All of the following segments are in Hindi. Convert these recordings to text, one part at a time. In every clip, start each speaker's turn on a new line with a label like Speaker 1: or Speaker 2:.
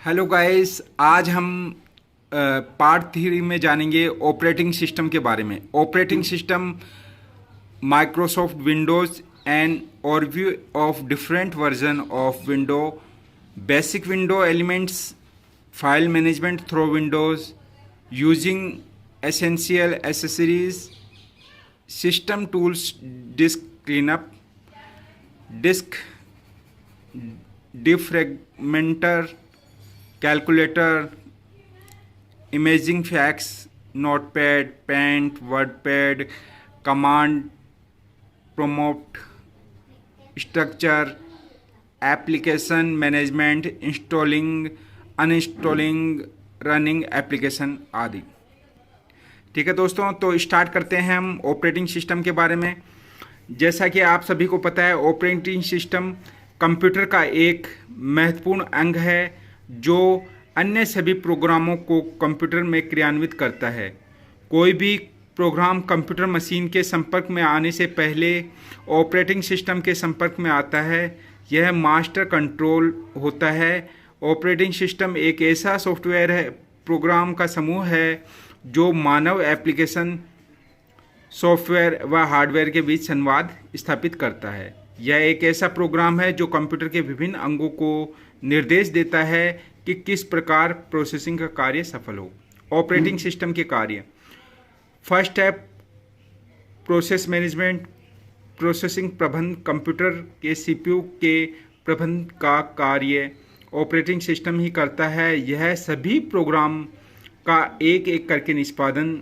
Speaker 1: हेलो गाइस, आज हम पार्ट 3 में जानेंगे ऑपरेटिंग सिस्टम के बारे में। Operating system, Microsoft Windows and overview of different version of window, basic window elements, file management through Windows, using essential accessories, system tools, disk cleanup, disk defragmenter, calculator, imaging fax, notepad, paint, WordPad, command prompt, structure, application management, installing, uninstalling, running application आदि। ठीक है दोस्तों, तो स्टार्ट करते हैं हम ऑपरेटिंग सिस्टम के बारे में। जैसा कि आप सभी को पता है, ऑपरेटिंग सिस्टम कंप्यूटर का एक महत्वपूर्ण अंग है जो अन्य सभी प्रोग्रामों को कंप्यूटर में क्रियान्वित करता है। कोई भी प्रोग्राम कंप्यूटर मशीन के संपर्क में आने से पहले ऑपरेटिंग सिस्टम के संपर्क में आता है। यह मास्टर कंट्रोल होता है। ऑपरेटिंग सिस्टम एक ऐसा सॉफ्टवेयर है, प्रोग्राम का समूह है जो मानव एप्लीकेशन, सॉफ्टवेयर व हार्डवेयर के बीच संवाद स्थापित करता है। यह एक ऐसा प्रोग्राम है जो कंप्यूटर के विभिन्न अंगों को निर्देश देता है कि किस प्रकार प्रोसेसिंग का कार्य सफल हो। ऑपरेटिंग सिस्टम के कार्य: फर्स्ट है प्रोसेस मैनेजमेंट, प्रोसेसिंग प्रबंधन। कंप्यूटर के सीपीयू के प्रबंधन का कार्य ऑपरेटिंग सिस्टम ही करता है। यह सभी प्रोग्राम का एक एक करके निष्पादन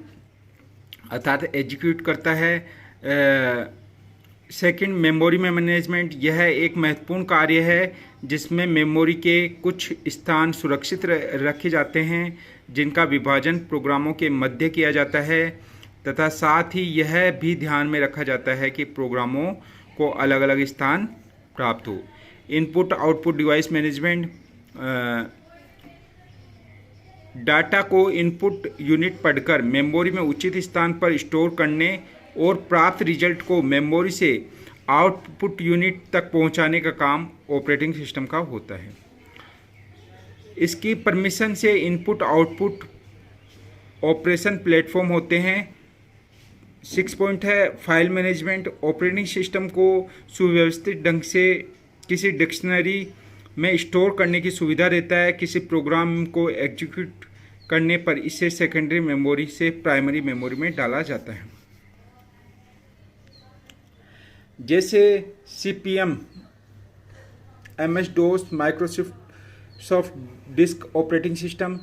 Speaker 1: अर्थात एग्जीक्यूट करता है। सेकंड, मेमोरी में मैनेजमेंट। यह एक महत्वपूर्ण कार्य है जिसमें मेमोरी के कुछ स्थान सुरक्षित रखे जाते हैं जिनका विभाजन प्रोग्रामों के मध्य किया जाता है, तथा साथ ही यह भी ध्यान में रखा जाता है कि प्रोग्रामों को अलग अलग स्थान प्राप्त हो। Input output device management. Data को इनपुट यूनिट पढ़कर मेमोरी में उचित स्थान पर स्टोर करने और प्राप्त रिजल्ट को मेमोरी से आउटपुट यूनिट तक पहुंचाने का काम ऑपरेटिंग सिस्टम का होता है। इसकी परमिशन से इनपुट आउटपुट ऑपरेशन प्लेटफॉर्म होते हैं। 6 पॉइंट है फाइल मैनेजमेंट। ऑपरेटिंग सिस्टम को सुव्यवस्थित ढंग से किसी डिक्शनरी में स्टोर करने की सुविधा देता है। किसी प्रोग्राम को एग्जीक्यूट करने पर इसे सेकेंडरी मेमोरी से प्राइमरी मेमोरी में डाला जाता है। जैसे सीपीएम, एमएस डोस, माइक्रोसॉफ्ट डिस्क ऑपरेटिंग सिस्टम।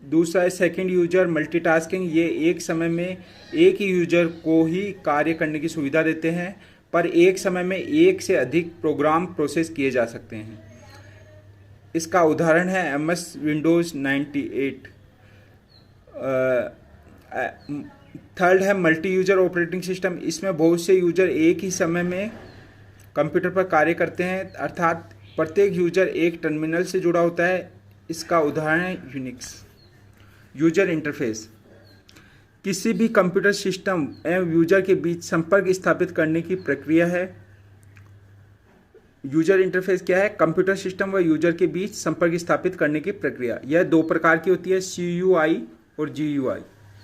Speaker 1: दूसरा है सेकंड यूजर मल्टीटास्किंग। ये एक समय में एक ही यूजर को ही कार्य करने की सुविधा देते हैं, पर एक समय में एक से अधिक प्रोग्राम प्रोसेस किए जा सकते हैं। इसका उदाहरण है एमएस विंडोज़ 98। थर्ड है मल्टी यूजर ऑपरेटिंग सिस्टम। इसमें बहुत से यूजर एक ही समय में कंप्यूटर पर कार्य करते हैं, अर्थात प्रत्येक यूजर एक टर्मिनल से जुड़ा होता है। इसका उदाहरण है यूनिक्स। यूजर इंटरफेस किसी भी कंप्यूटर सिस्टम एवं यूजर के बीच संपर्क स्थापित करने की प्रक्रिया है। यूजर इंटरफेस क्या है? कंप्यूटर सिस्टम व यूजर के बीच संपर्क स्थापित करने की प्रक्रिया। यह दो प्रकार की होती है, CUI और GUI।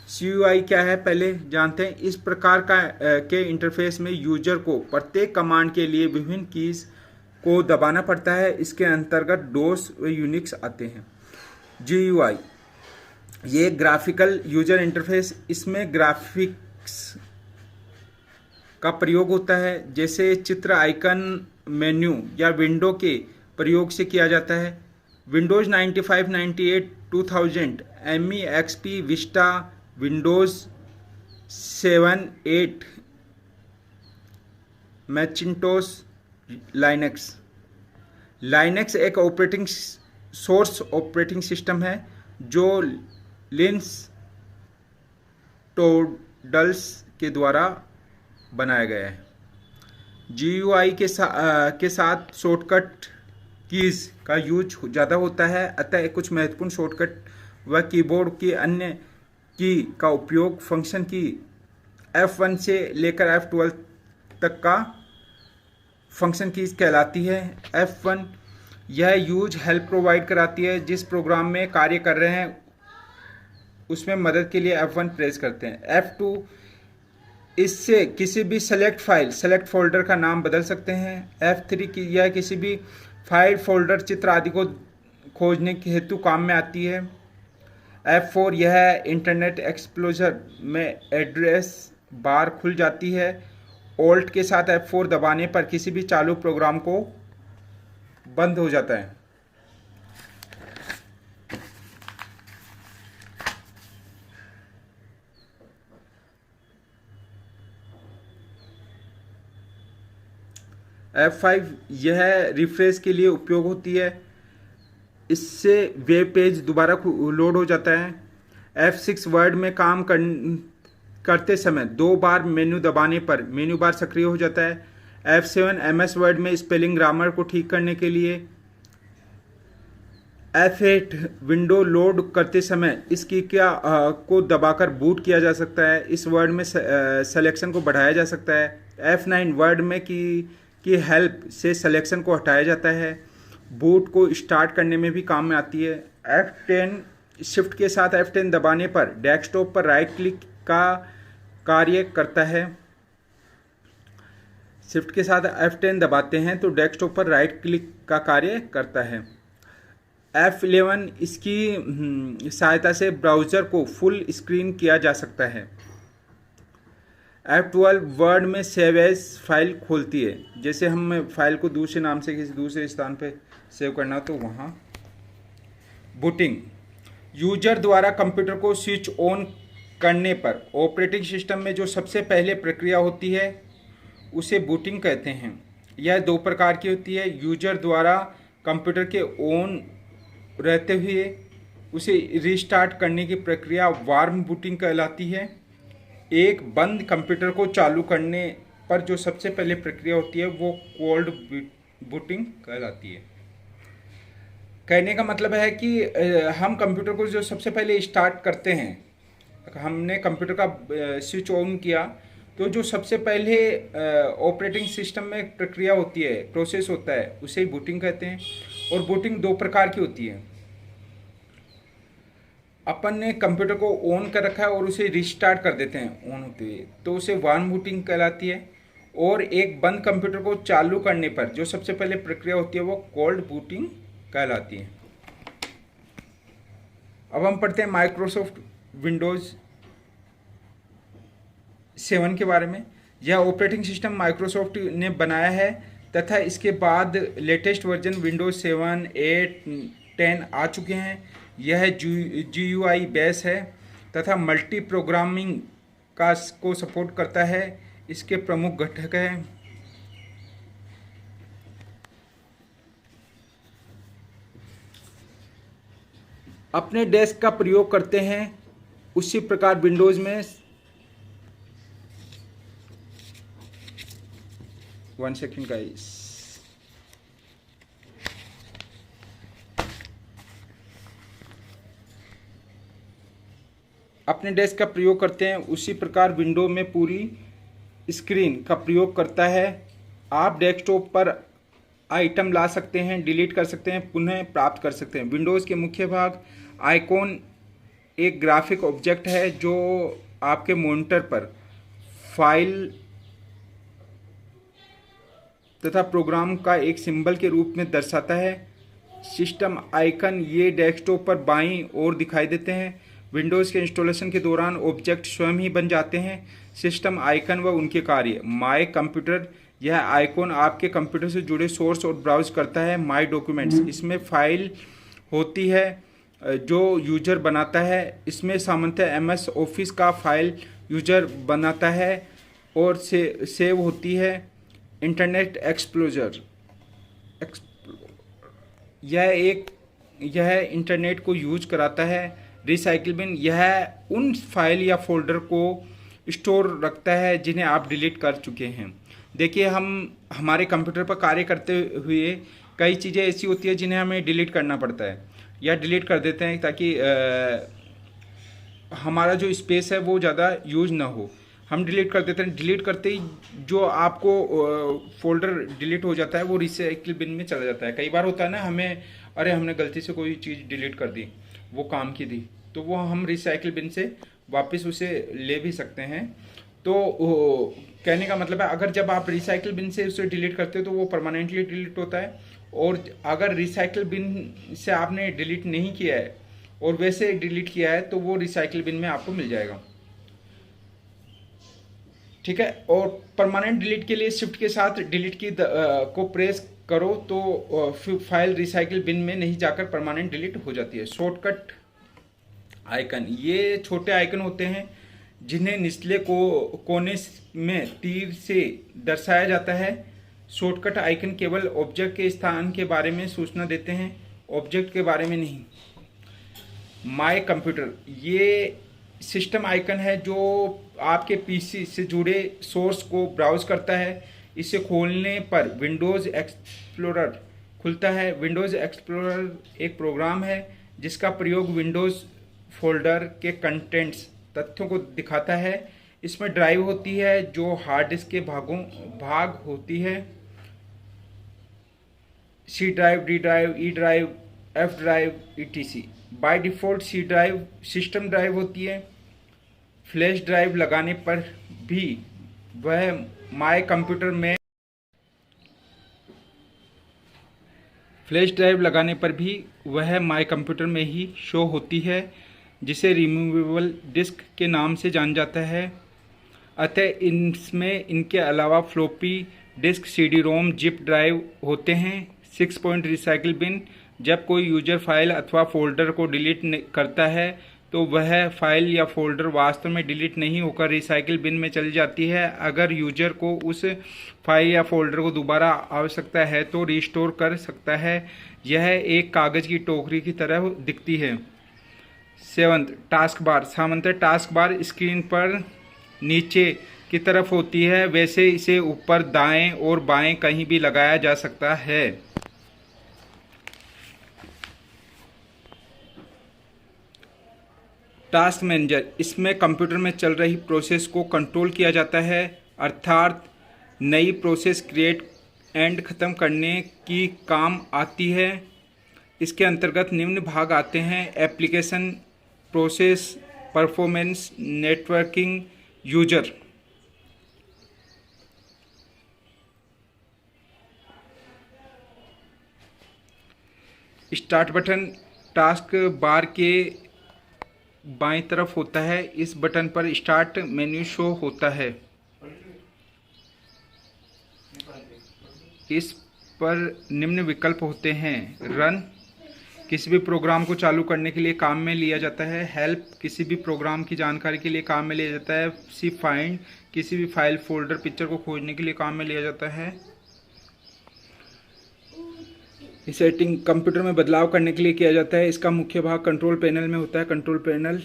Speaker 1: CUI क्या है पहले जानते हैं। इस प्रकार के इंटरफेस में यूजर को प्रत्येक कमांड के लिए विभिन्न कीज को दबाना पड़ता है। इसके अंतर्गत डोस व यूनिक्स आते हैं। GUI ये ग्राफिकल यूजर इंटरफेस। इसमें ग्राफिक्स का प्रयोग होता है, जैसे चित्र, आइकन, मेन्यू या विंडो के प्रयोग से किया जाता है। Windows 95, 98, 2000, ME, XP, Vista, Windows 7, 8, Macintosh, Linux. Linux एक ऑपरेटिंग सोर्स ऑपरेटिंग सिस्टम है जो लिनक्स टोर्वल्ड्स के द्वारा बनाया गया है। GUI के साथ शॉर्टकट कीज़ का यूज ज़्यादा होता है, अतः कुछ महत्वपूर्ण शॉर्टकट व कीबोर्ड की अन्य की का उपयोग फंक्शन की F1 से लेकर F12 तक का फंक्शन कीज कहलाती है। F1 यह यूज हेल्प प्रोवाइड कराती है, जिस प्रोग्राम में कार्य कर रहे हैं उसमें मदद के लिए F1 प्रेस करते हैं। F2 इससे किसी भी सेलेक्ट फोल्डर का नाम बदल सकते हैं। F3 की यह किसी भी फाइल, फोल्डर, चित्र आदि को खोजने के हेतु काम में आती है। F4 यह इंटरनेट एक्सप्लोरर में एड्रेस बार खुल जाती है। ऑल्ट के साथ F4 दबाने पर किसी भी चालू प्रोग्राम को बंद हो जाता है। F5 यह रिफ्रेश के लिए उपयोग होती है, इससे वेब पेज दोबारा लोड हो जाता है। F6 वर्ड में काम करते समय 2 बार मेनू दबाने पर मेनू बार सक्रिय हो जाता है। F7 MS वर्ड में स्पेलिंग ग्रामर को ठीक करने के लिए। F8 विंडो लोड करते समय इस की को दबाकर बूट किया जा सकता है। इस वर्ड में सिलेक्शन को बढ़ाया जा सकता है। F9 वर्ड में की हेल्प से सिलेक्शन को हटाया जाता है। बूट को स्टार्ट करने में भी काम में आती है। F10 शिफ्ट के साथ F10 दबाने पर डेस्कटॉप पर राइट क्लिक का कार्य करता है। शिफ्ट के साथ F10 दबाते हैं तो डेस्कटॉप पर राइट क्लिक का कार्य करता है। F11 इसकी सहायता से ब्राउज़र को फुल स्क्रीन किया जा सकता है। F12 वर्ड में सेव एज फाइल खोलती है, जैसे हम फाइल को दूसरे नाम से किसी दूसरे स्थान पे सेव करना तो वहाँ। बूटिंग यूजर द्वारा कंप्यूटर को स्विच ऑन करने पर ऑपरेटिंग सिस्टम में जो सबसे पहले प्रक्रिया होती है उसे बूटिंग कहते हैं। यह 2 प्रकार की होती है। यूजर द्वारा कंप्यूटर के ऑन रहते हुए उसे रिस्टार्ट करने की प्रक्रिया वार्म बूटिंग कहलाती है। एक बंद कंप्यूटर को चालू करने पर जो सबसे पहले प्रक्रिया होती है वो कोल्ड बूटिंग कहलाती है। कहने का मतलब है कि हम कंप्यूटर को जो सबसे पहले स्टार्ट करते हैं, हमने कंप्यूटर का स्विच ऑन किया तो जो सबसे पहले ऑपरेटिंग सिस्टम में प्रक्रिया होती है, प्रोसेस होता है, उसे ही बूटिंग कहते हैं। और बूटिंग 2 प्रकार की होती है। अपन ने कंप्यूटर को ऑन कर रखा है और उसे रिस्टार्ट कर देते हैं ऑन होते हुए, तो उसे वार्म बूटिंग कहलाती है। और एक बंद कंप्यूटर को चालू करने पर जो सबसे पहले प्रक्रिया होती है वो कोल्ड बूटिंग कहलाती है। अब हम पढ़ते हैं माइक्रोसॉफ्ट विंडोज़ 7 के बारे में। यह ऑपरेटिंग सिस्टम माइक्रोसॉफ्ट ने बनाया है तथा इसके बाद लेटेस्ट वर्जन विंडोज़ 7, 8, 10 आ चुके हैं। यह GUI बेस है तथा मल्टी प्रोग्रामिंग को सपोर्ट करता है। इसके प्रमुख घटक हैं अपने डेस्क का प्रयोग करते हैं उसी प्रकार विंडोज़ में 1 सेकेंड गाइस। अपने डेस्क का प्रयोग करते हैं उसी प्रकार विंडो में पूरी स्क्रीन का प्रयोग करता है। आप डेस्कटॉप पर आइटम ला सकते हैं, डिलीट कर सकते हैं, पुनः प्राप्त कर सकते हैं। विंडोज़ के मुख्य भाग आइकॉन एक ग्राफिक ऑब्जेक्ट है जो आपके मॉनिटर पर फाइल तथा प्रोग्राम का एक सिंबल के रूप में दर्शाता है। सिस्टम आइकन ये डेस्कटॉप पर बाईं ओर दिखाई देते हैं। विंडोज़ के इंस्टॉलेशन के दौरान ऑब्जेक्ट स्वयं ही बन जाते हैं। सिस्टम आइकन व उनके कार्य। माय कंप्यूटर यह आइकॉन आपके कंप्यूटर से जुड़े सोर्स और ब्राउज करता है। माय डॉक्यूमेंट्स इसमें फाइल होती है जो यूजर बनाता है। इसमें सामान्यतः MS ऑफिस का फाइल यूजर बनाता है और सेव होती है। इंटरनेट एक्सप्लोरर यह इंटरनेट को यूज कराता है। रिसाइकिल बिन यह उन फाइल या फोल्डर को स्टोर रखता है जिन्हें आप डिलीट कर चुके हैं। देखिए, हम हमारे कंप्यूटर पर कार्य करते हुए कई चीज़ें ऐसी होती है जिन्हें हमें डिलीट करना पड़ता है या डिलीट कर देते हैं ताकि हमारा जो स्पेस है वो ज़्यादा यूज ना हो। हम डिलीट कर देते हैं। डिलीट करते ही जो आपको फोल्डर डिलीट हो जाता है वो रिसाइकिल बिन में चला जाता है। कई बार होता है ना, हमें अरे हमने गलती से कोई चीज़ डिलीट कर दी, वो काम की थी, तो वो हम रिसाइकिल बिन से वापस उसे ले भी सकते हैं। तो कहने का मतलब है, अगर जब आप रिसाइकिल बिन से उसे डिलीट करते हो तो वो परमानेंटली डिलीट होता है, और अगर रिसाइकिल बिन से आपने डिलीट नहीं किया है और वैसे डिलीट किया है तो वो रिसाइकिल बिन में आपको मिल जाएगा। ठीक है। और परमानेंट डिलीट के लिए शिफ्ट के साथ डिलीट की को प्रेस करो तो फाइल रिसाइकिल बिन में नहीं जाकर परमानेंट डिलीट हो जाती है। शॉर्टकट आइकन, ये छोटे आइकन होते हैं जिन्हें निचले कोने में तीर से दर्शाया जाता है। शॉर्टकट आइकन केवल ऑब्जेक्ट के स्थान के बारे में सूचना देते हैं, ऑब्जेक्ट के बारे में नहीं। माय कंप्यूटर, ये सिस्टम आइकन है जो आपके पीसी से जुड़े सोर्स को ब्राउज करता है। इसे खोलने पर विंडोज़ एक्सप्लोरर खुलता है। विंडोज़ एक्सप्लोरर एक प्रोग्राम है जिसका प्रयोग विंडोज़ फोल्डर के कंटेंट्स तथ्यों को दिखाता है। इसमें ड्राइव होती है जो हार्ड डिस्क के भाग होती है। C drive, D drive, E drive, F drive, etc। By default C drive system drive होती है। फ्लैश ड्राइव लगाने पर भी वह माय कंप्यूटर में ही शो होती है, जिसे रिमूवेबल डिस्क के नाम से जाना जाता है। अतः इनमें इनके अलावा floppy disk, CD ROM, zip drive होते हैं। 6 पॉइंट रिसाइकिल बिन, जब कोई यूजर फाइल अथवा फोल्डर को डिलीट करता है तो वह फाइल या फोल्डर वास्तव में डिलीट नहीं होकर रिसाइकिल बिन में चली जाती है। अगर यूजर को उस फाइल या फोल्डर को दोबारा आवश्यकता है तो रिस्टोर कर सकता है। यह एक कागज़ की टोकरी की तरह दिखती है। 7, टास्क बार। सामान्यतः टास्क बार स्क्रीन पर नीचे की तरफ होती है, वैसे इसे ऊपर, दाएं और बाएं कहीं भी लगाया जा सकता है। टास्क मैनेजर, इसमें कंप्यूटर में चल रही प्रोसेस को कंट्रोल किया जाता है, अर्थात नई प्रोसेस क्रिएट एंड ख़त्म करने की काम आती है। इसके अंतर्गत निम्न भाग आते हैं: application, process, performance, networking, user. Start button task bar के बाईं तरफ होता है। इस बटन पर स्टार्ट मेन्यू शो होता है। इस पर निम्न विकल्प होते हैं: रन, किसी भी प्रोग्राम को चालू करने के लिए काम में लिया जाता है। हेल्प, किसी भी प्रोग्राम की जानकारी के लिए काम में लिया जाता है। सी फाइंड, किसी भी फाइल, फोल्डर, पिक्चर को खोजने के लिए काम में लिया जाता है। सेटिंग, कंप्यूटर में बदलाव करने के लिए किया जाता है। इसका मुख्य भाग कंट्रोल पैनल में होता है। कंट्रोल पैनल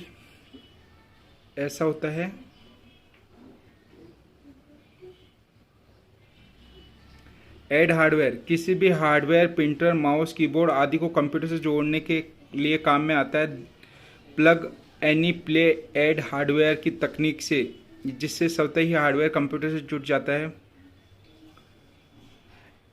Speaker 1: ऐसा होता है। ऐड हार्डवेयर, किसी भी हार्डवेयर, प्रिंटर, माउस, कीबोर्ड आदि को कंप्यूटर से जोड़ने के लिए काम में आता है। Plug any play add hardware की तकनीक से, जिससे स्वतः ही हार्डवेयर कंप्यूटर से जुड़ जाता है।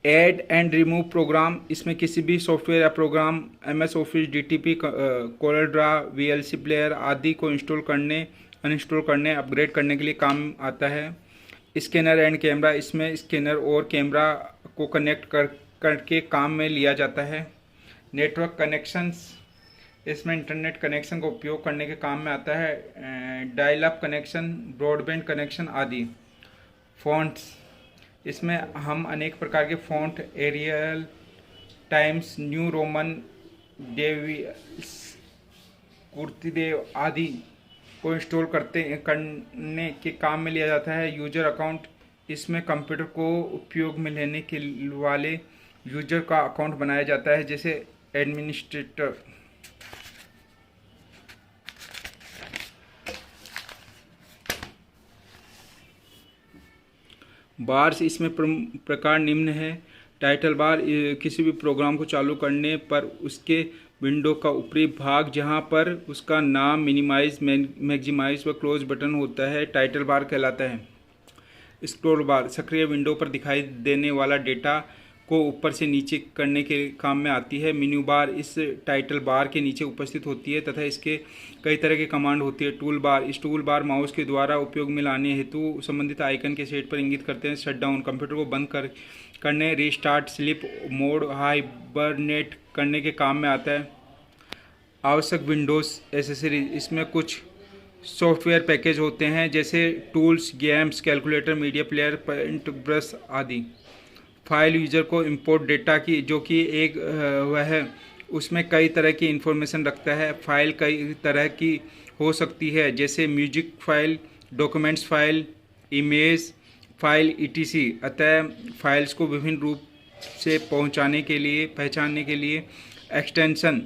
Speaker 1: ऐड एंड रिमूव प्रोग्राम, इसमें किसी भी सॉफ्टवेयर या program MS office, DTP, CorelDraw, VLC player आदि को इंस्टॉल करने, अनइंस्टॉल करने, अपग्रेड करने के लिए काम आता है। स्कैनर एंड कैमरा, इसमें स्कैनर और कैमरा को कनेक्ट करके काम में लिया जाता है। नेटवर्क कनेक्शंस, इसमें इंटरनेट कनेक्शन का उपयोग करने के काम में आता है। Dial up connection, broadband connection आदि। फॉन्ट्स, इसमें हम अनेक प्रकार के font, Arial, Times New Roman, DevLys, Kruti Dev आदि को इंस्टॉल करने के काम में लिया जाता है। यूजर अकाउंट, इसमें कंप्यूटर को उपयोग में लेने के वाले यूजर का अकाउंट बनाया जाता है, जैसे एडमिनिस्ट्रेटर। बार्स, इसमें प्रकार निम्न है। टाइटल बार, किसी भी प्रोग्राम को चालू करने पर उसके विंडो का ऊपरी भाग जहां पर उसका नाम, मिनिमाइज, मैक्सिमाइज व क्लोज बटन होता है, टाइटल बार कहलाता है। स्क्रॉल बार सक्रिय विंडो पर दिखाई देने वाला डेटा को ऊपर से नीचे करने के काम में आती है। मेन्यू बार इस टाइटल बार के नीचे उपस्थित होती है तथा इसके कई तरह के कमांड होती है। टूल बार, इस टूल बार माउस के द्वारा उपयोग में लाने हेतु संबंधित आइकन के सेट पर इंगित करते हैं। शटडाउन, कंप्यूटर को बंद करने, रीस्टार्ट, स्लीप मोड, हाइबरनेट करने के काम में आता है। आवश्यक विंडोज़ एसेसरीज, इसमें कुछ सॉफ्टवेयर पैकेज होते हैं जैसे tools, games, calculator, media player, paint brush आदि। फाइल यूजर को इंपोर्ट डेटा की, जो कि एक वह उसमें कई तरह की इंफॉर्मेशन रखता है। फाइल कई तरह की हो सकती है जैसे music file, documents file, image file, etc। अतः फाइल्स को विभिन्न रूप से पहचानने के लिए एक्सटेंशन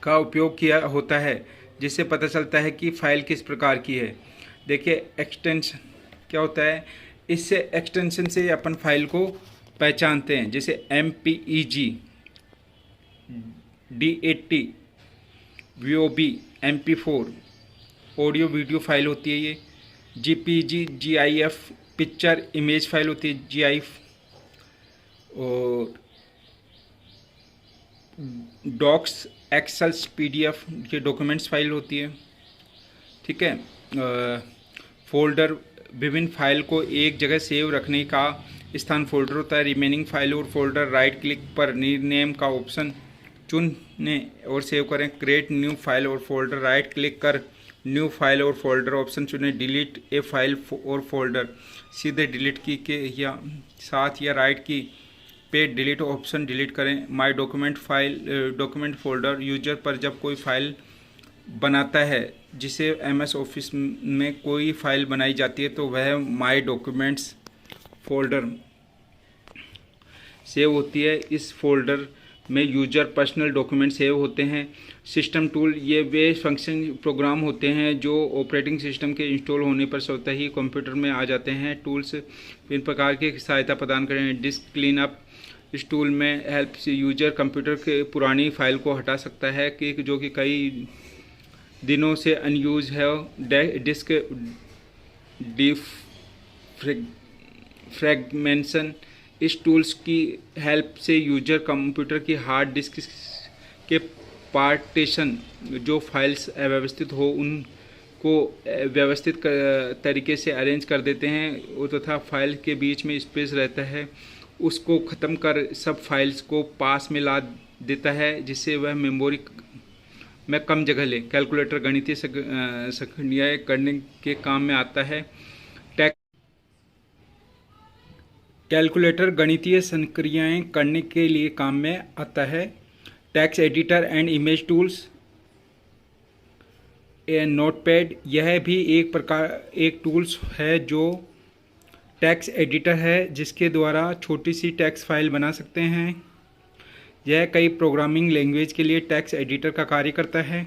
Speaker 1: का उपयोग किया होता है, जिससे पता चलता है कि फाइल किस प्रकार की है। देखिए एक्सटेंशन क्या होता है, इससे एक्सटेंशन से अपन फाइल को पहचानते हैं, जैसे MPEG, DAT, VOB, MP4 audio video file होती है ये। JPG, GIF picture image file होती है GIF। और डॉक्स, एक्सेल्स, PDF ये डॉक्यूमेंट्स फाइल होती है। ठीक है। फोल्डर, विभिन्न फाइल को एक जगह सेव रखने का स्थान फोल्डर होता है। रिमेनिंग फाइल और फोल्डर, राइट क्लिक पर रीनेम का ऑप्शन चुनें और सेव करें। क्रिएट न्यू फाइल और फोल्डर, राइट क्लिक कर न्यू फाइल और फोल्डर ऑप्शन चुनें। डिलीट ए फाइल और फोल्डर, सीधे डिलीट की के या साथ या राइट की पे डिलीट ऑप्शन डिलीट करें। माय डॉक्यूमेंट फोल्डर, यूजर पर जब कोई फाइल बनाता है, जिसे MS ऑफिस में कोई फाइल बनाई जाती है, तो वह माय डॉक्यूमेंट्स फोल्डर सेव होती है। इस फोल्डर में यूजर पर्सनल डॉक्यूमेंट सेव होते हैं। सिस्टम टूल, ये वे फंक्शन प्रोग्राम होते हैं जो ऑपरेटिंग सिस्टम के इंस्टॉल होने पर स्वतः ही कंप्यूटर में आ जाते हैं। टूल्स विभिन्न प्रकार की सहायता प्रदान करें। डिस्क क्लीन अप, इस टूल में हेल्प से यूजर कंप्यूटर के पुरानी फाइल को हटा सकता है कि जो कि कई दिनों से अनयूज है। डिस्क फ्रेगमेंशन, इस टूल्स की हेल्प से यूजर कंप्यूटर की हार्ड डिस्क के पार्टीशन, जो फाइल्स अव्यवस्थित हो उनको व्यवस्थित तरीके से अरेंज कर देते हैं तथा फाइल के बीच में स्पेस रहता है उसको ख़त्म कर सब फाइल्स को पास में ला देता है, जिससे वह मेमोरी में कम जगह ले। कैलकुलेटर, गणितीय संक्रियाएं करने के काम में आता है। कैलकुलेटर गणितीय संक्रियाएं करने के लिए काम में आता है। Text editor and image tools, notepad, यह भी एक टूल्स है जो टेक्स्ट एडिटर है, जिसके द्वारा छोटी सी टेक्स्ट फाइल बना सकते हैं। यह कई प्रोग्रामिंग लैंग्वेज के लिए टेक्स्ट एडिटर का कार्य करता है।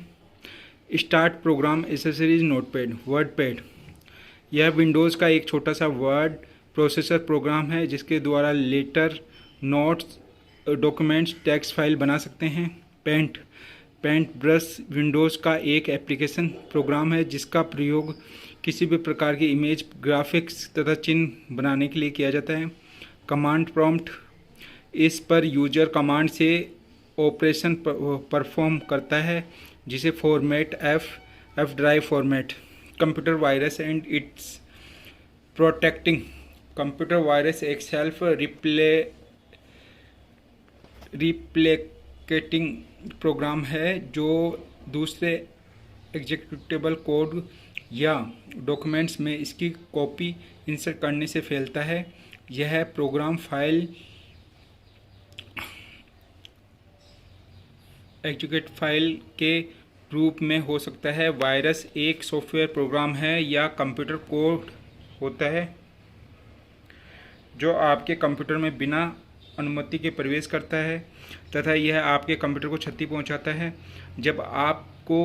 Speaker 1: Start programme accessories, notepad, WordPad, यह विंडोज़ का एक छोटा सा वर्ड प्रोसेसर प्रोग्राम है जिसके द्वारा letter, notes, documents, text file बना सकते हैं। पेंट ब्रश विंडोज़ का एक एप्लीकेशन प्रोग्राम है जिसका प्रयोग किसी भी प्रकार की इमेज, ग्राफिक्स तथा चिन्ह बनाने के लिए किया जाता है। कमांड प्रॉम्प्ट, इस पर यूजर कमांड से ऑपरेशन परफॉर्म करता है, जिसे format F drive format. Computer virus and it's protecting, computer virus एक सेल्फ रिप्लिकेटिंग प्रोग्राम है जो दूसरे एग्जीक्यूटेबल कोड या डॉक्यूमेंट्स में इसकी कॉपी इंसर्ट करने से फैलता है। यह प्रोग्राम फाइल एग्जीक्यूट फाइल के रूप में हो सकता है। वायरस एक सॉफ्टवेयर प्रोग्राम है या कंप्यूटर कोड होता है जो आपके कंप्यूटर में बिना अनुमति के प्रवेश करता है तथा यह आपके कंप्यूटर को क्षति पहुंचाता है। जब आपको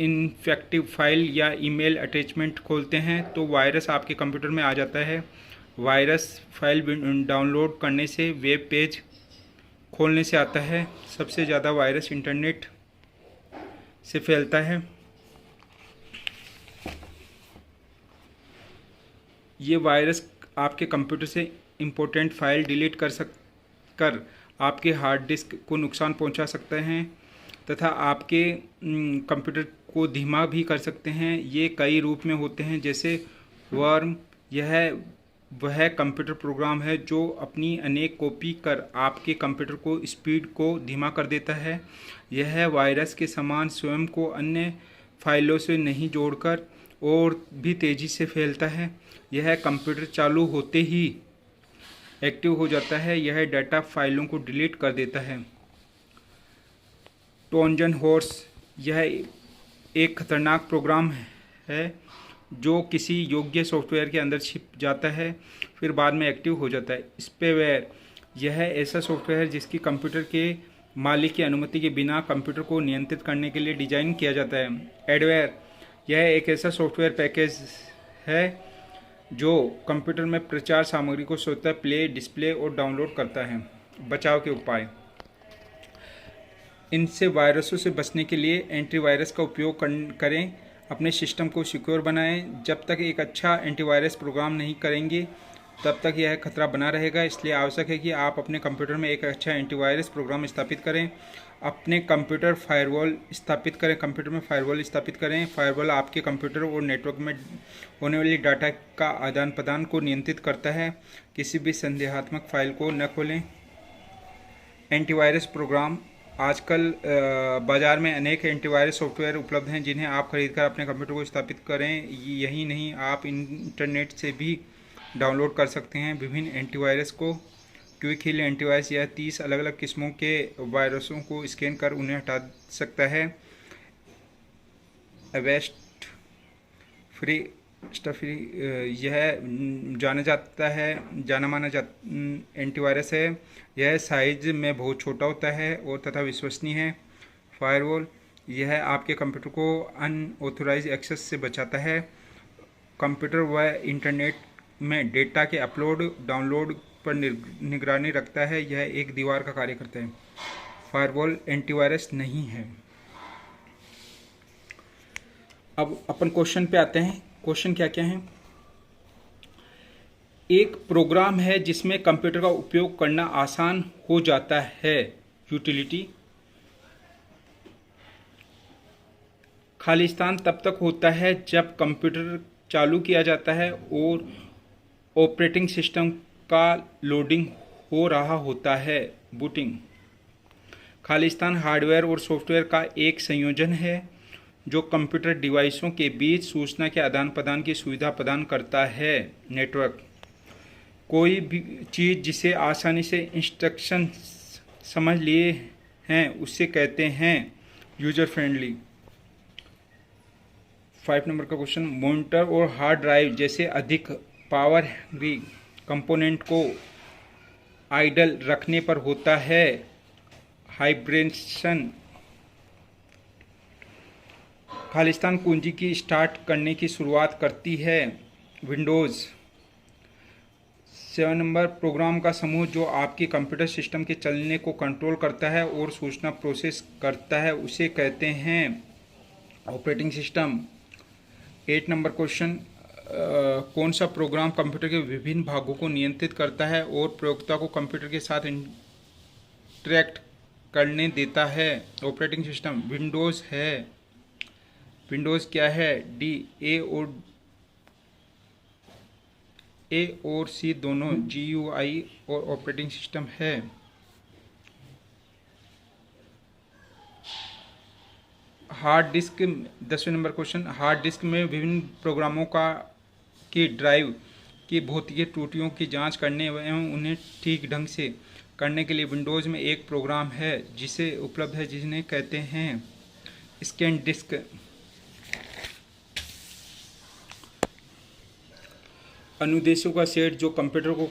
Speaker 1: इन्फेक्टिव फाइल या ईमेल अटैचमेंट खोलते हैं तो वायरस आपके कंप्यूटर में आ जाता है। वायरस फाइल डाउनलोड करने से वेब पेज खोलने से आता है। सबसे ज़्यादा वायरस इंटरनेट से फैलता है। ये वायरस आपके कंप्यूटर से इम्पोर्टेंट फाइल डिलीट कर आपके हार्ड डिस्क को नुकसान पहुंचा सकते हैं तथा आपके कंप्यूटर को धीमा भी कर सकते हैं। ये कई रूप में होते हैं, जैसे वर्म। यह वह कंप्यूटर प्रोग्राम है जो अपनी अनेक कॉपी कर आपके कंप्यूटर को स्पीड को धीमा कर देता है। यह वायरस के समान स्वयं को अन्य फाइलों से नहीं जोड़कर और भी तेज़ी से फैलता है। यह कंप्यूटर चालू होते ही एक्टिव हो जाता है। यह डाटा फाइलों को डिलीट कर देता है। ट्रोजन हॉर्स, यह एक खतरनाक प्रोग्राम है जो किसी योग्य सॉफ्टवेयर के अंदर छिप जाता है फिर बाद में एक्टिव हो जाता है। स्पेवेयर, यह ऐसा सॉफ्टवेयर है जिसकी कंप्यूटर के मालिक की अनुमति के बिना कंप्यूटर को नियंत्रित करने के लिए डिजाइन किया जाता है। एडवेयर, यह एक ऐसा सॉफ्टवेयर पैकेज है जो कंप्यूटर में प्रचार सामग्री को स्वतः प्ले, डिस्प्ले और डाउनलोड करता है। बचाव के उपाय, इनसे वायरसों से बचने के लिए एंटीवायरस का उपयोग करें। अपने सिस्टम को सिक्योर बनाएं। जब तक एक अच्छा एंटीवायरस प्रोग्राम नहीं करेंगे तब तक यह खतरा बना रहेगा। इसलिए आवश्यक है कि आप अपने कंप्यूटर में एक अच्छा एंटीवायरस प्रोग्राम स्थापित करें। अपने कंप्यूटर फायरवॉल स्थापित करें। कंप्यूटर में फायरवॉल स्थापित करें। फायरवॉल आपके कंप्यूटर और नेटवर्क में होने वाली डाटा का आदान प्रदान को नियंत्रित करता है। किसी भी संदेहात्मक फाइल को न खोलें। एंटीवायरस प्रोग्राम, आजकल बाज़ार में अनेक एंटीवायरस सॉफ्टवेयर उपलब्ध हैं जिन्हें आप खरीदकर अपने कंप्यूटर को स्थापित करें। यही नहीं, आप इंटरनेट से भी डाउनलोड कर सकते हैं विभिन्न एंटीवायरस को। क्विक हिल एंटीवायरस, यह 30 अलग अलग किस्मों के वायरसों को स्कैन कर उन्हें हटा सकता है। एवेस्ट फ्री स्टफी, यह जाना माना एंटीवायरस है। यह साइज में बहुत छोटा होता है और तथा विश्वसनीय है। फायरवॉल, यह आपके कंप्यूटर को अनऑथोराइज एक्सेस से बचाता है। कंप्यूटर व इंटरनेट में डेटा के अपलोड डाउनलोड पर निगरानी रखता है। यह एक दीवार का कार्य करता है। फायरवॉल एंटीवायरस नहीं है। अब अपन क्वेश्चन पे आते हैं। क्वेश्चन क्या क्या है? एक प्रोग्राम है जिसमें कंप्यूटर का उपयोग करना आसान हो जाता है। यूटिलिटी। खालिस्तान तब तक होता है जब कंप्यूटर चालू किया जाता है और ऑपरेटिंग सिस्टम का लोडिंग हो रहा होता है। बूटिंग। खालिस्तान हार्डवेयर और सॉफ्टवेयर का एक संयोजन है जो कंप्यूटर डिवाइसों के बीच सूचना के आदान प्रदान की सुविधा प्रदान करता है। नेटवर्क। कोई भी चीज़ जिसे आसानी से इंस्ट्रक्शन समझ लिए हैं उससे कहते हैं यूजर फ्रेंडली। 5 नंबर का क्वेश्चन, मॉनिटर और हार्ड ड्राइव जैसे अधिक पावर हंग्री कंपोनेंट को आइडल रखने पर होता है हाइब्रेशन। खालिस्तान कुंजी की स्टार्ट करने की शुरुआत करती है विंडोज़। 7 नंबर, प्रोग्राम का समूह जो आपके कंप्यूटर सिस्टम के चलने को कंट्रोल करता है और सूचना प्रोसेस करता है उसे कहते हैं ऑपरेटिंग सिस्टम। 8 नंबर क्वेश्चन, कौन सा प्रोग्राम कंप्यूटर के विभिन्न भागों को नियंत्रित करता है और प्रयोक्ता को कंप्यूटर के साथ इंटरैक्ट करने देता है? Operating system. विंडोज़ है। विंडोज़ क्या है? डी। ए और सी दोनों GUI और ऑपरेटिंग सिस्टम है। Hard disk. 10वें नंबर क्वेश्चन, हार्ड डिस्क में विभिन्न प्रोग्रामों की ड्राइव की भौतिक त्रुटियों की जांच करने एवं उन्हें ठीक ढंग से करने के लिए विंडोज़ में एक प्रोग्राम है जिसे उपलब्ध है जिन्हें कहते हैं स्कैन डिस्क। अनुदेशों का सेट जो कंप्यूटर को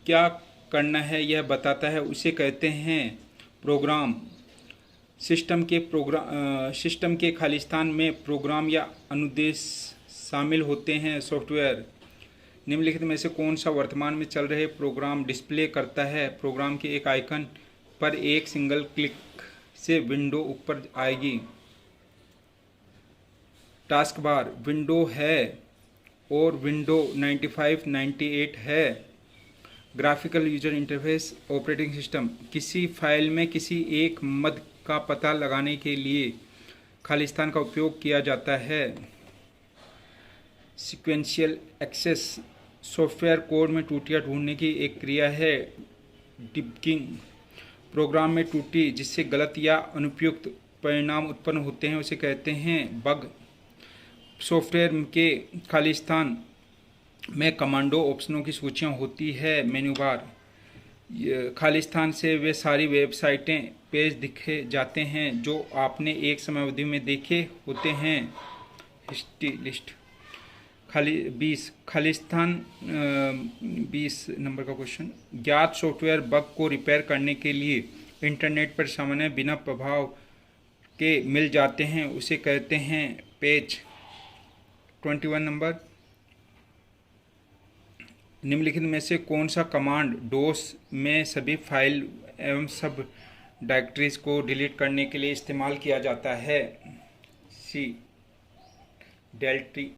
Speaker 1: क्या करना है यह बताता है उसे कहते हैं प्रोग्राम। सिस्टम के खालिस्तान में प्रोग्राम या अनुदेश शामिल होते हैं। सॉफ्टवेयर, निम्नलिखित में से कौन सा वर्तमान में चल रहे प्रोग्राम डिस्प्ले करता है? प्रोग्राम के एक आइकन पर एक सिंगल क्लिक से विंडो ऊपर आएगी। टास्क बार विंडो है और विंडो 95 98 है। Graphical user interface operating system किसी फाइल में किसी एक मद का पता लगाने के लिए खालिस्तान का उपयोग किया जाता है। सीक्वेंशियल एक्सेस सॉफ्टवेयर कोड में त्रुटियां ढूंढने की एक क्रिया है। डिबगिंग प्रोग्राम में त्रुटि जिससे गलत या अनुपयुक्त परिणाम उत्पन्न होते हैं उसे कहते हैं बग। सॉफ्टवेयर के खालिस्तान में कमांडो ऑप्शनों की सूचियां होती है। मेन्यू बार खालिस्तान से वे सारी वेबसाइटें पेज दिखे जाते हैं जो आपने एक समय अवधि में देखे होते हैं। हिस्ट्री लिस्ट 20 खालिस्तान 20 नंबर का क्वेश्चन। ज्ञात सॉफ्टवेयर बग को रिपेयर करने के लिए इंटरनेट पर सामान्य बिना प्रभाव के मिल जाते हैं उसे कहते हैं पेज। 21 नंबर। निम्नलिखित में से कौन सा कमांड डोस में सभी फाइल एवं सब डायरेक्टरीज को डिलीट करने के लिए इस्तेमाल किया जाता है? सी डेल्टी